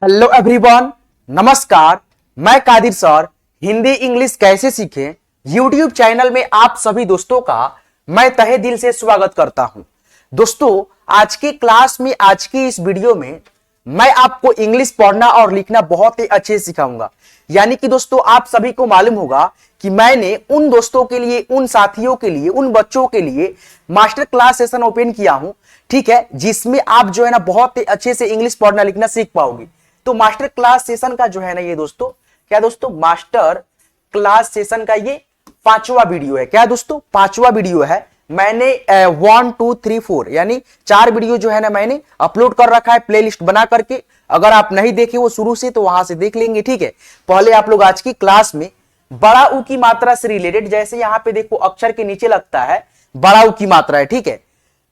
Hello everyone, नमस्कार। मैं Qadir sir Hindi English कैसे सीखें यूट्यूब चैनल में आप सभी दोस्तों का मैं तहे दिल से स्वागत करता हूं। दोस्तों, आज की क्लास में, आज की इस वीडियो में मैं आपको इंग्लिश पढ़ना और लिखना बहुत ही अच्छे से सिखाऊंगा। यानी कि दोस्तों, आप सभी को मालूम होगा कि मैंने उन दोस्तों के लिए, उन साथियों के लिए, उन बच्चों के लिए मास्टर क्लास सेशन ओपन किया हूं, ठीक है, जिसमें आप जो है ना बहुत ही अच्छे से इंग्लिश पढ़ना लिखना सीख पाओगे। तो मास्टर क्लास सेशन का जो है ना ये दोस्तों, क्या दोस्तों, मास्टर क्लास सेशन का ये 5वां वीडियो है। क्या दोस्तों, 5वां वीडियो है। मैंने 1 2 3 4 यानी 4 वीडियो जो है ना मैंने अपलोड कर रखा है प्लेलिस्ट बना करके। अगर आप नहीं देखे वो शुरू से तो वहां से देख लेंगे, ठीक है। पहले आप लोग आज की क्लास में बड़ा ऊ की मात्रा से रिलेटेड, जैसे यहां पे देखो अक्षर के नीचे लगता है बड़ा ऊ की मात्रा है, ठीक है।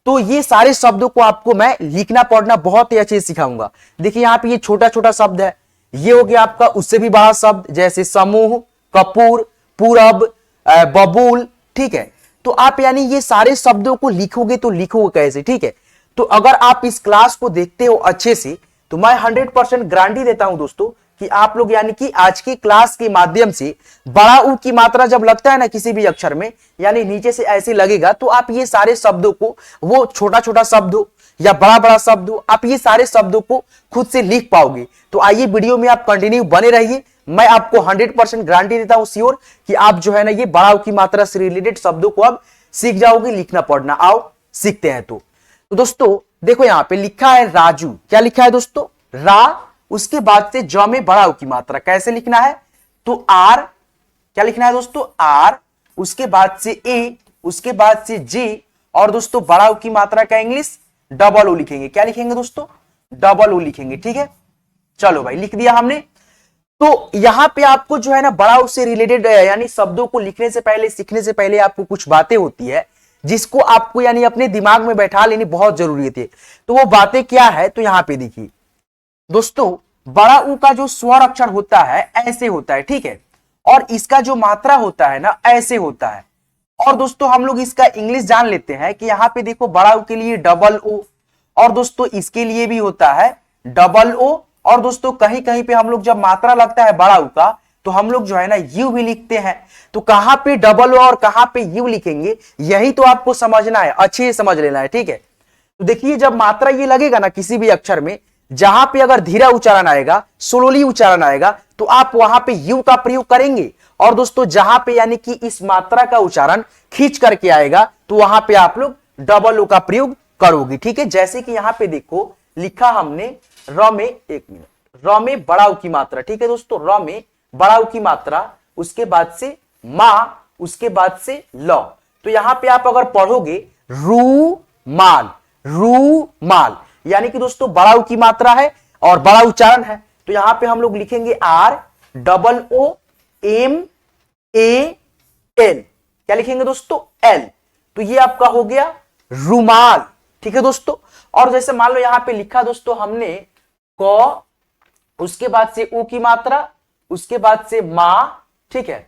तो ये सारे शब्दों को आपको मैं लिखना पढ़ना बहुत ही अच्छे से सिखाऊंगा। देखिए यहां पे ये छोटा छोटा शब्द है, ये हो गया आपका उससे भी बड़ा शब्द, जैसे समूह, कपूर, पूरब, बबूल, ठीक है। तो आप यानी ये सारे शब्दों को लिखोगे तो लिखोगे कैसे, ठीक है। तो अगर आप इस क्लास को देखते हो अच्छे से तो मैं 100% गारंटी देता हूं दोस्तों कि आप लोग यानी कि आज की क्लास के माध्यम से बड़ा ऊ की मात्रा जब लगता है ना किसी भी अक्षर में, यानी नीचे से ऐसे लगेगा, तो आप ये सारे शब्दों को, वो छोटा छोटा शब्द हो या बड़ा बड़ा शब्द हो, आप ये सारे शब्दों को खुद से लिख पाओगे। तो आइए वीडियो में आप कंटिन्यू बने रहिए। मैं आपको 100% गारंटी देता हूं श्योर कि आप जो है ना ये बड़ा ऊ की मात्रा से रिलेटेड शब्दों को अब सीख जाओगे लिखना पढ़ना। आओ सीखते हैं। तो दोस्तों देखो यहां पे लिखा है राजू। क्या लिखा है दोस्तों? रा, उसके बाद से ज में बड़ा ऊ की मात्रा कैसे लिखना है? तो आर, क्या लिखना है दोस्तों? आर, उसके बाद से ए, उसके बाद से जे, और दोस्तों बड़ा ऊ की मात्रा का इंग्लिश डबल ओ लिखेंगे। क्या लिखेंगे दोस्तों? डबल ओ लिखेंगे, ठीक है। चलो भाई, लिख दिया हमने। तो यहां पे आपको जो है ना बड़ा ऊ से रिलेटेड यानी शब्दों को लिखने से पहले, सीखने से पहले आपको कुछ बातें होती है जिसको आपको यानी अपने दिमाग में बैठा लेनी बहुत जरूरी थी। तो वो बातें क्या है? तो यहां पे देखिए दोस्तों, बड़ा ऊ का जो स्वर अक्षर होता है ऐसे होता है, ठीक है, और इसका जो मात्रा होता है ना ऐसे होता है। और दोस्तों हम लोग इसका इंग्लिश जान लेते हैं कि यहां पे देखो बड़ा ऊ के लिए डबल ओ, और दोस्तों इसके लिए भी होता है डबल ओ। और दोस्तों कहीं कहीं पे हम लोग जब मात्रा लगता है बड़ा ऊ का तो हम लोग जो है ना यू भी लिखते हैं। तो कहां पे डबल ओ और कहां पे यू लिखेंगे यही तो आपको समझना है, अच्छे से समझ लेना है, ठीक है। तो देखिए जब मात्रा ये लगेगा ना किसी भी अक्षर में, जहां पे अगर धीरा उच्चारण आएगा, स्लोली उच्चारण आएगा, तो आप वहां पे यू का प्रयोग करेंगे। और दोस्तों जहां पे यानी कि इस मात्रा का उच्चारण खींच करके आएगा तो वहां पे आप लोग डबल ओ का प्रयोग करोगे, ठीक है। जैसे कि यहां पे देखो लिखा हमने र में, एक मिनट, र में बड़ा ऊ की मात्रा, ठीक है दोस्तों, र में बड़ा ऊ की मात्रा, उसके बाद से मा, उसके बाद से ल। तो यहां पे आप अगर पढ़ोगे रू माल, रू माल, यानी कि दोस्तों बड़ा ऊ की मात्रा है और बड़ा उच्चारण है। तो यहां पे हम लोग लिखेंगे R double O M A L. क्या लिखेंगे दोस्तों? एल। तो ये आपका हो गया रुमाल, ठीक है दोस्तों। और जैसे मान लो यहां पे लिखा दोस्तों हमने क, उसके बाद से ऊ की मात्रा, उसके बाद से मां, ठीक है,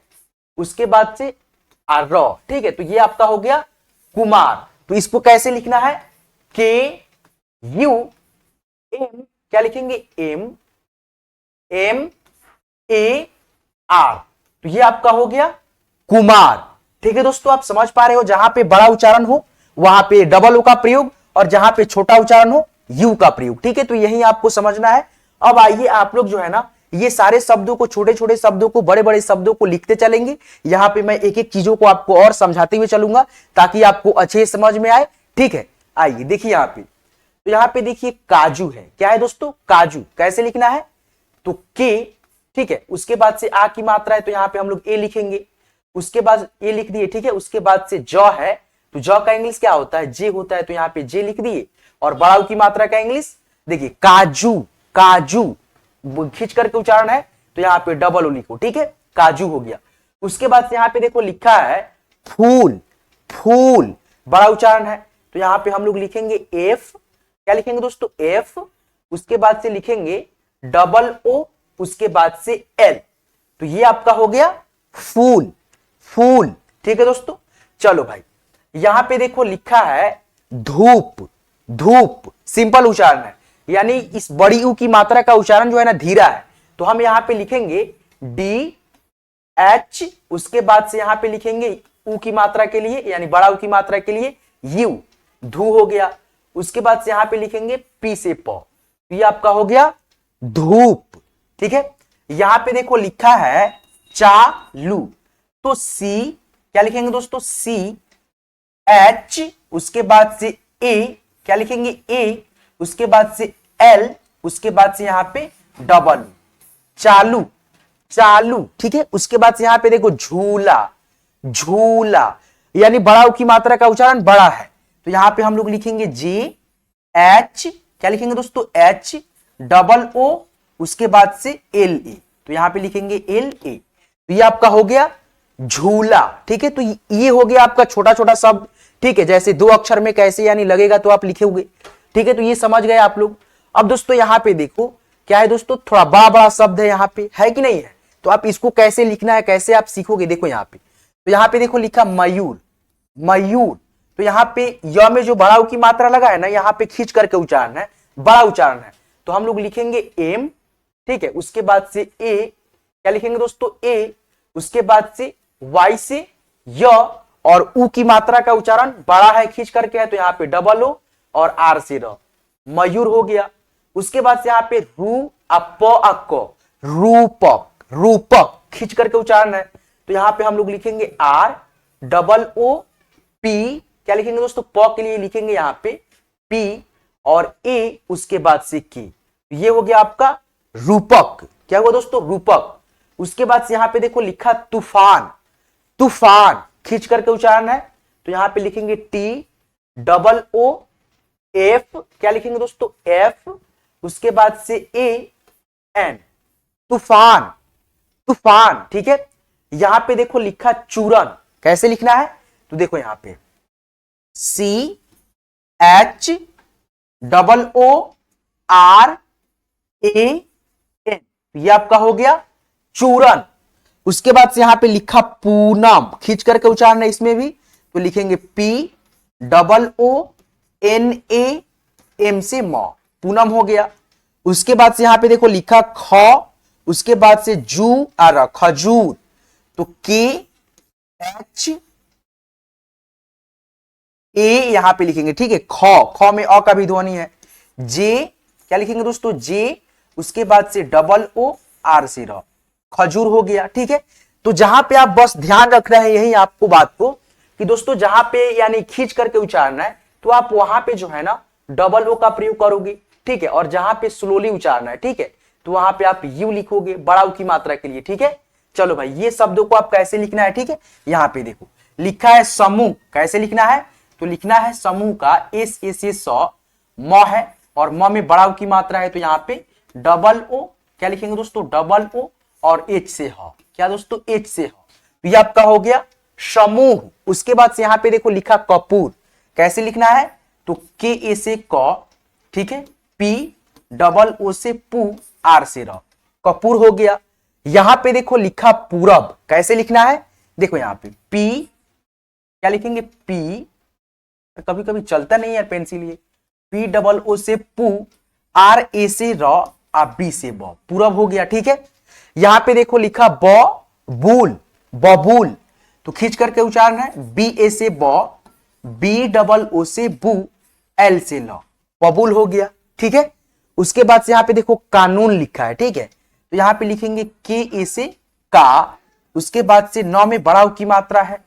उसके बाद से र, ठीक है। तो ये आपका हो गया कुमार। तो इसको कैसे लिखना है? के यू एम, क्या लिखेंगे? M M A R. तो ये आपका हो गया कुमार, ठीक है दोस्तों। आप समझ पा रहे हो, जहां पे बड़ा उच्चारण हो वहां पे डबल ओ का प्रयोग और जहां पे छोटा उच्चारण हो यू का प्रयोग, ठीक है। तो यही आपको समझना है। अब आइए आप लोग जो है ना ये सारे शब्दों को, छोटे छोटे शब्दों को, बड़े बड़े शब्दों को लिखते चलेंगे। यहां पे मैं एक एक चीजों को आपको और समझाते हुए चलूंगा ताकि आपको अच्छे समझ में आए, ठीक है। आइए देखिए यहां पे, तो यहां पे देखिए काजू है। क्या है दोस्तों? काजू। कैसे लिखना है? तो के, ठीक है, उसके बाद से आ की मात्रा है तो यहां पे हम लोग ए लिखेंगे, उसके बाद ए लिख दिए, ठीक है। उसके बाद से ज है तो ज का इंग्लिश क्या होता है? जे होता है, तो यहां पे जे लिख दिए। और बड़ा ऊ की मात्रा का इंग्लिश देखिए काजू, काजू खींच करके उच्चारण है तो यहां पे डबल ओ लिखो, ठीक है, काजू हो गया। उसके बाद से यहां पे देखो लिखा है फूल, फूल बड़ा उच्चारण है तो यहां पे हम लोग लिखेंगे एफ। क्या लिखेंगे दोस्तों? एफ। उसके बाद से लिखेंगे डबल ओ, उसके बाद से एल। तो ये आपका हो गया फूल, फूल, ठीक है दोस्तों। चलो भाई, यहां पे देखो लिखा है धूप, धूप सिंपल उच्चारण है। यानी इस बड़ी ऊ की मात्रा का उच्चारण जो है ना धीरा है, तो हम यहां पे लिखेंगे डी एच, उसके बाद से यहां पे लिखेंगे ऊ की मात्रा के लिए यानी बड़ा ऊ की मात्रा के लिए यू, धू हो गया। उसके बाद से यहां पे लिखेंगे पी से प, ये आपका हो गया धूप। ठीक है, यहां पे देखो लिखा है चालू, तो सी क्या लिखेंगे दोस्तों, सी एच, उसके बाद से ए क्या लिखेंगे ए, उसके बाद से एल, उसके बाद से यहां पे डबल, चालू चालू। ठीक है, उसके बाद से यहां पे देखो झूला, झूला यानी बड़ा ऊ की मात्रा का उच्चारण बड़ा है, तो यहां पे हम लोग लिखेंगे जे एच, क्या लिखेंगे दोस्तों एच डबल ओ, उसके बाद से एल ए, तो यहां पे लिखेंगे एल ए, तो ये आपका हो गया झूला। ठीक है, तो ये हो गया आपका छोटा छोटा शब्द। ठीक है, जैसे दो अक्षर में कैसे यानी लगेगा तो आप लिखेंगे। ठीक है, तो ये समझ गए आप लोग। अब दोस्तों यहां पे देखो क्या है दोस्तों, थोड़ा बड़ा बड़ा शब्द है यहां पे, है कि नहीं है, तो आप इसको कैसे लिखना है, कैसे आप सीखोगे। देखो यहां पे, तो यहां पे देखो लिखा मयूर, मयूर, तो यहां पे य में जो बड़ा ऊ की मात्रा लगा है ना, यहां पे खींच करके उच्चारण है, बड़ा उच्चारण है, तो हम लोग लिखेंगे एम। ठीक है, उसके बाद से ए, क्या लिखेंगे दोस्तों ए, उसके बाद से वाई से य, और ऊ की मात्रा का उच्चारण बड़ा है खींच करके है, तो यहां पे डबल ओ और आर से र, मयूर हो गया। उसके बाद से यहां पे रू अप अक, रूपक, रूपक खींच करके उच्चारण है, तो यहां पे हम लोग लिखेंगे आर डबल ओ पी, क्या लिखेंगे दोस्तों प के लिए लिखेंगे यहां पे पी और ए, उसके बाद से की, ये हो गया आपका रूपक। क्या हुआ दोस्तों, रूपक। उसके बाद से यहां पे देखो लिखा तूफान, तूफान खींच करके उच्चारण है, तो यहां पे लिखेंगे टी डबल ओ एफ, क्या लिखेंगे दोस्तों एफ, उसके बाद से ए एन, तूफान, तूफान। ठीक है, यहां पे देखो लिखा चूरन, कैसे लिखना है, तो देखो यहां पे C H double O R A N, ये आपका हो गया चूरन। उसके बाद से यहां पे लिखा पूनम, खींच करके उच्चारण है इसमें भी, तो लिखेंगे P double O N A M से म, पूनम हो गया। उसके बाद से यहां पे देखो लिखा ख, उसके बाद से जू और खजूर, तो के एच ए यहां पे लिखेंगे। ठीक है, ख, ख में अ का भी ध्वनि है। जे क्या लिखेंगे दोस्तों जे, उसके बाद से डबल ओ आर से र, खजूर हो गया। ठीक है, तो जहां पे आप बस ध्यान रख रहे हैं यही आपको बात को कि दोस्तों जहां पे यानी खींच करके उच्चारण है, तो आप वहां पे जो है ना डबल ओ का प्रयोग करोगे। ठीक है, और जहां पे स्लोली उच्चारण है, ठीक है, तो वहां पे आप यू लिखोगे बड़ा ऊ की मात्रा के लिए। ठीक है, चलो भाई ये शब्दों को आप कैसे लिखना है। ठीक है, यहां पे देखो लिखा है समूह, कैसे लिखना है, तो लिखना है समूह का एस ए से स, म है और म में बड़ा ऊ की मात्रा है, तो यहाँ पे डबल ओ, क्या लिखेंगे दोस्तों डबल ओ और एच से ह, क्या दोस्तों एच से ह, तो ये आपका हो गया समूह। उसके बाद से यहां पे देखो लिखा कपूर, कैसे लिखना है, तो के ए से क, ठीक है, पी डबल ओ से पू, आर से र, कपूर हो गया। यहां पे देखो लिखा पूरब, कैसे लिखना है, देखो यहां पे पी, क्या लिखेंगे पी, कभी कभी चलता नहीं है पेंसिल, ये पी डबल ओ से पू, आर ए से र, आ बी से ब, पूरब हो गया। ठीक है, यहां पे देखो लिखा ब बूल, बबूल, तो खींच करके उच्चारण है बी ए से ब, बी डबल ओ से बू, एल से ल, बबूल हो गया। ठीक है, उसके बाद से यहां पे देखो कानून लिखा है। ठीक है, तो यहां पे लिखेंगे के ए से का, उसके बाद से नौ में बड़ा ऊ की मात्रा है,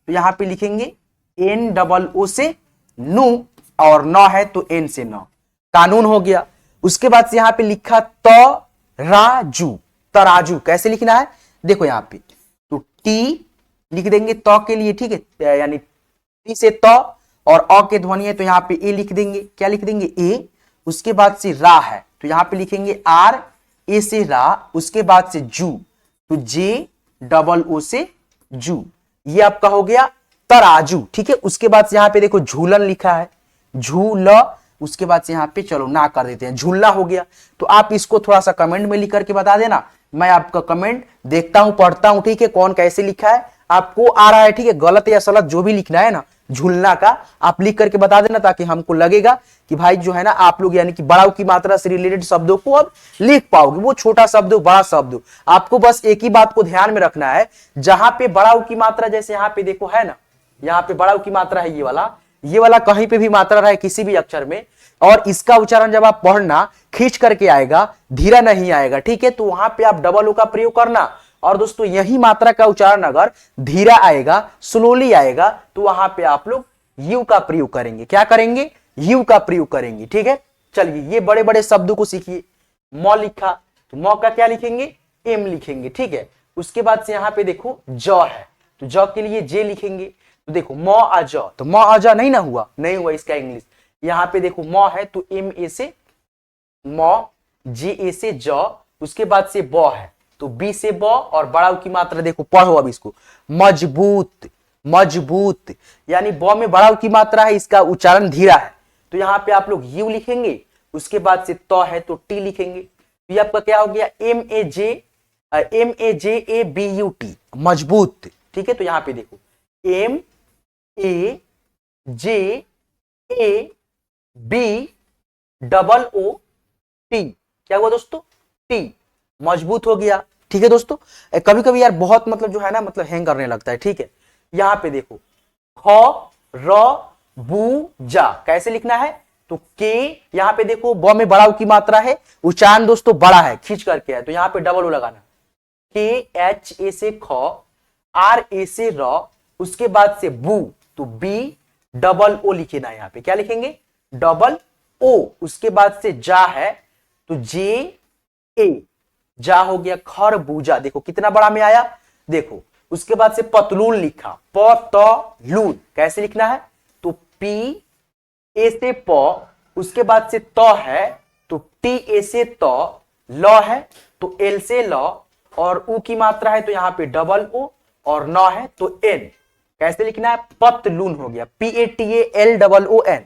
तो यहां पे लिखेंगे एन डबल ओ से नु, और नौ है तो एन से नौ, कानून हो गया। उसके बाद से यहां पे लिखा तराजू, तराजू कैसे लिखना है, देखो यहां पे तो टी लिख देंगे त के लिए। ठीक है, यानी टी से त और अ के ध्वनि है, तो यहां पे ए लिख देंगे, क्या लिख देंगे ए, उसके बाद से रा है, तो यहां पे लिखेंगे आर ए से रा, उसके बाद से जू, तो जे डबल ओ से जू, ये आपका हो गया तराजू। ठीक है, उसके बाद से यहां पे देखो झूलन लिखा है, झूल, उसके बाद से यहां पे चलो ना कर देते हैं, झूलना हो गया। तो आप इसको थोड़ा सा कमेंट में लिख करके बता देना, मैं आपका कमेंट देखता हूं, पढ़ता हूं। ठीक है, कौन कैसे लिखा है आपको आ रहा है। ठीक है, गलत या सलत जो भी लिखना है ना, झूलना का आप लिख करके बता देना, ताकि हमको लगेगा कि भाई जो है ना आप लोग यानी कि बड़ा ऊ की मात्रा से रिलेटेड शब्दों को अब लिख पाओगे। वो छोटा शब्द हो बड़ा शब्द हो, आपको बस एक ही बात को ध्यान में रखना है, जहां पे बड़ा ऊ की मात्रा, जैसे यहाँ पे देखो है ना, यहाँ पे बड़ा ऊ की मात्रा है ये वाला कहीं पे भी मात्रा रहे किसी भी अक्षर में, और इसका उच्चारण जब आप पढ़ना खींच करके आएगा, धीरा नहीं आएगा, ठीक है, तो वहां पे आप डबल ओ का प्रयोग करना। और दोस्तों यही मात्रा का उच्चारण अगर धीरा आएगा, स्लोली आएगा, तो वहां पे आप लोग यू का प्रयोग करेंगे। क्या करेंगे? यू का प्रयोग करेंगे, ठीक है। चलिए ये बड़े बड़े शब्दों को सीखिए। मौ लिखा तो मौ का क्या लिखेंगे? एम लिखेंगे, ठीक है। उसके बाद से यहाँ पे देखो ज है, तो ज के लिए जे लिखेंगे। तो देखो मौ आ ज, तो मौ आ ज नहीं ना हुआ, नहीं हुआ इसका इंग्लिश। यहाँ पे देखो मौ है तो एम ए से मौ, जे ए से ज, उसके बाद से ब है तो बी से ब, और बड़ा की मात्रा देखो, पढ़ो अब इसको, मजबूत, मजबूत, यानी ब में बड़ा की मात्रा है, इसका उच्चारण धीरा है, तो यहाँ पे आप लोग यू लिखेंगे। उसके बाद से त है तो टी लिखेंगे। तो ये आपका क्या हो गया? M A J A B U T, मजबूत, ठीक है। तो यहाँ पे देखो M A J A B double O T, क्या हुआ दोस्तों? टी, मजबूत हो गया, ठीक है दोस्तों। कभी कभी यार बहुत मतलब जो है ना मतलब हैंग करने लगता है, ठीक है। यहाँ पे देखो ख र बू जा, कैसे लिखना है? तो के, यहाँ पे देखो ब में बड़ा की मात्रा है, उच्चारण दोस्तों बड़ा है, खींच करके है, तो यहाँ पे डबल ओ लगाना। के एच ए से ख, आर ए से र, उसके बाद से बू, तो बी डबल ओ लिखना है। यहाँ पे क्या लिखेंगे? Double O. उसके बाद से जा है तो जे ए, जा हो गया खरबूजा, देखो कितना बड़ा में आया, देखो। उसके बाद से पतलून लिखा, प त लून, कैसे लिखना है? तो पी ए से प, उसके बाद से त है तो टी ए से त, ल है तो एल से ल, और ऊ की मात्रा है तो यहाँ पे डबल ओ, और न है तो एन, कैसे लिखना है? पतलून हो गया, P A T A L double O N,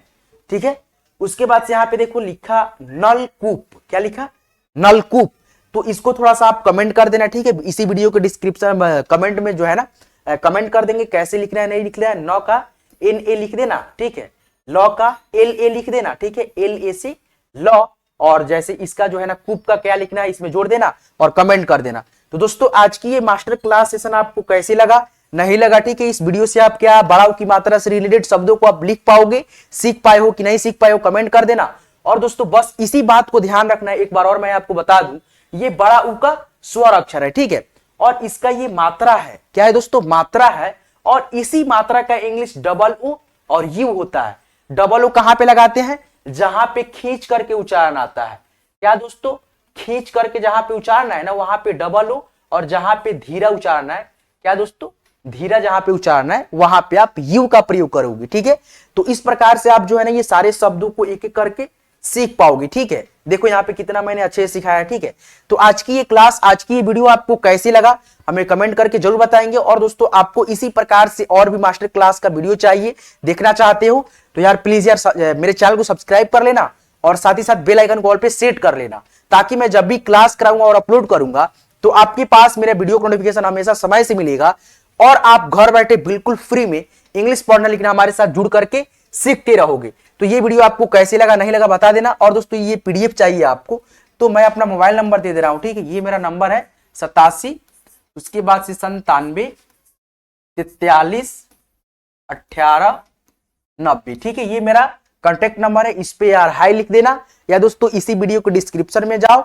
ठीक है। उसके बाद से यहाँ पे देखो लिखा नलकूप, क्या लिखा? नलकूप। तो इसको थोड़ा सा आप कमेंट कर देना, ठीक है, इसी वीडियो के डिस्क्रिप्शन कमेंट में जो है ना कमेंट कर देंगे कैसे लिखना है, नहीं लिखना है। न का एन ए लिख देना, ठीक है। ल का एल ए लिख देना, ठीक है, एल ए से ल, और जैसे इसका जो है ना कूप का क्या लिखना है इसमें जोड़ देना और कमेंट कर देना। तो दोस्तों आज की ये मास्टर क्लास सेशन आपको कैसे लगा, नहीं लगा, ठीक है, इस वीडियो से आप क्या बड़ा की मात्रा से रिलेटेड शब्दों को आप लिख पाओगे, सीख पाए हो कि नहीं सीख पाए हो, कमेंट कर देना। और दोस्तों बस इसी बात को ध्यान रखना है, एक बार और मैं आपको बता दूं, ये बड़ा ऊ का स्वर अक्षर है, ठीक है, और इसका ये मात्रा है, क्या है दोस्तों? मात्रा है, और इसी मात्रा का इंग्लिश डबल ऊ और यू होता है। डबल ऊ कहां पे लगाते हैं? जहां पे खींच करके उच्चारण आता है, क्या दोस्तों? खींच करके जहां पे उच्चारण है ना वहां पे डबल ऊ, और जहां पे धीरा उच्चारण है, क्या दोस्तों? धीरा जहां पे उच्चारण है वहां पे आप यू का प्रयोग करोगे, ठीक है। तो इस प्रकार से आप जो है ना ये सारे शब्दों को एक एक करके सीख पाओगे, ठीक है। देखो यहाँ पे कितना मैंने अच्छे से सिखाया, ठीक है। तो आज की ये क्लास, आज की ये वीडियो आपको कैसी लगा हमें कमेंट करके जरूर बताएंगे। और दोस्तों आपको इसी प्रकार से और भी मास्टर क्लास का वीडियो चाहिए, देखना चाहते हो तो यार प्लीज यार मेरे चैनल को सब्सक्राइब कर लेना, और साथ ही साथ बेल आइकन कॉल पे सेट कर लेना, ताकि मैं जब भी क्लास कराऊंगा और अपलोड करूंगा तो आपके पास मेरे वीडियो का नोटिफिकेशन हमेशा समय से मिलेगा, और आप घर बैठे बिल्कुल फ्री में इंग्लिश पढ़ना लिखना हमारे साथ जुड़ करके सीखते रहोगे। तो ये वीडियो आपको कैसे लगा, नहीं लगा बता देना। और दोस्तों ये पीडीएफ चाहिए आपको तो मैं अपना मोबाइल नंबर दे रहा हूं, ठीक है। ये मेरा नंबर है 87, उसके बाद से 97 43 18 90, ठीक है। ये मेरा कांटेक्ट नंबर है, इस पे यार हाई लिख देना, या दोस्तों इसी वीडियो के डिस्क्रिप्शन में जाओ,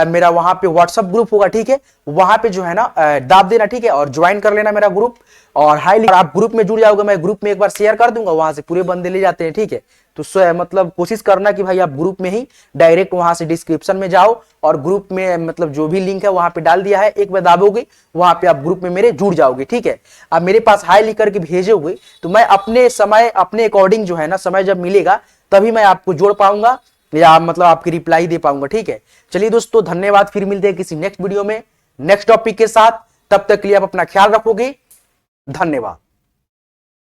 मेरा वहां पे व्हाट्सएप ग्रुप होगा, ठीक है, वहां पे जो है ना दाब देना, ठीक है, और ज्वाइन कर लेना मेरा ग्रुप, और हाई लिख, आप ग्रुप में जुड़ जाओगे, मैं ग्रुप में एक बार शेयर कर दूंगा, वहां से पूरे बंदे ले जाते हैं, ठीक है। तो मतलब कोशिश करना कि भाई आप ग्रुप में ही डायरेक्ट वहां से डिस्क्रिप्शन में जाओ, और ग्रुप में मतलब जो भी लिंक है वहां पे डाल दिया है, एक बार दाबोगे वहां पे आप ग्रुप में मेरे जुड़ जाओगे, ठीक है। आप मेरे पास हाई लिख करके भेजोगे तो मैं अपने समय अपने अकॉर्डिंग जो है ना समय जब मिलेगा तभी मैं आपको जोड़ पाऊंगा, या मतलब आपकी रिप्लाई दे पाऊंगा, ठीक है। चलिए दोस्तों धन्यवाद, फिर मिलते हैं किसी नेक्स्ट वीडियो में नेक्स्ट टॉपिक के साथ, तब तक के लिए आप अपना ख्याल रखोगे, धन्यवाद।